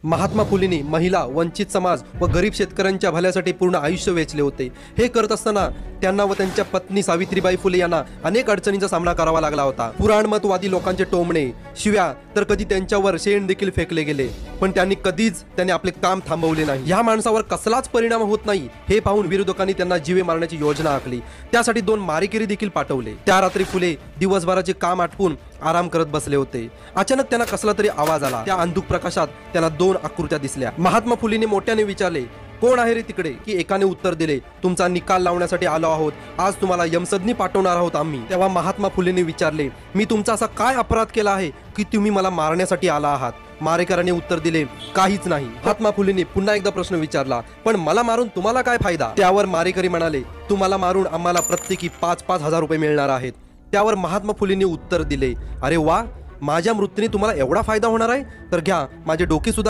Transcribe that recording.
महात्मा फुलेंनी महिला, वंचित समाज व गरीब शेतकऱ्यांच्या भल्यासाठी पूर्ण आयुष्य वेचले होते। हे करत असताना त्यांना व त्यांच्या पत्नी सावित्रीबाई फुले यांना अनेक अडचणींचा सामना करावा लागला होता। पुराणमतवादी लोकांचे टोमणे, शिव्या, तर कधी त्यांच्यावर शेण देखील फेकले गेले, पण त्यांनी आपले काम थांबवले नाही। या माणसावर कसलाच परिणाम होत नाही हे पाहून विरोधकांनी त्यांना जीवे मारण्याची योजना आखली। त्यासाठी 2 मारेकरी देखील पाठवले। त्या रात्री फुले दिवसभराचे काम आटपून आराम करत बसले होते। अचानक त्यांना कसला तरी आवाज आला। त्या अंधुक प्रकाशात त्यांना 2 आकृत्या दिसल्या। महात्मा फुलेंनी मोठ्याने विचारले, कोण आहे रे तिकडे? की एकाने उत्तर दिले, तुमचा निकाल लावण्यासाठी आलो आहोत, आज तुम्हाला यमसदनी पाठवणार आहोत आम्ही। तेव्हा महात्मा फुलेंनी विचारले, मी तुमचा असा काय अपराध केला आहे की तुम्ही मला मारण्यासाठी आला आहात? मारेकरांनी उत्तर दिले, काहीच नाही। महात्मा फुलेंनी पुन्हा एकदा प्रश्न विचारला, पण मला मारून तुम्हाला काय फायदा? त्यावर मारेकरी म्हणाले, तुम्हाला मारून आम्हाला प्रत्येकी 5-5 हजार रुपये मिळणार आहेत। त्यावर महात्मा फुलेंनी उत्तर दिले, अरे वा, माझ्या मृत्यूने तुम्हाला एवढा फायदा होणार आहे, तर घ्या, माझे डोके सुद्धा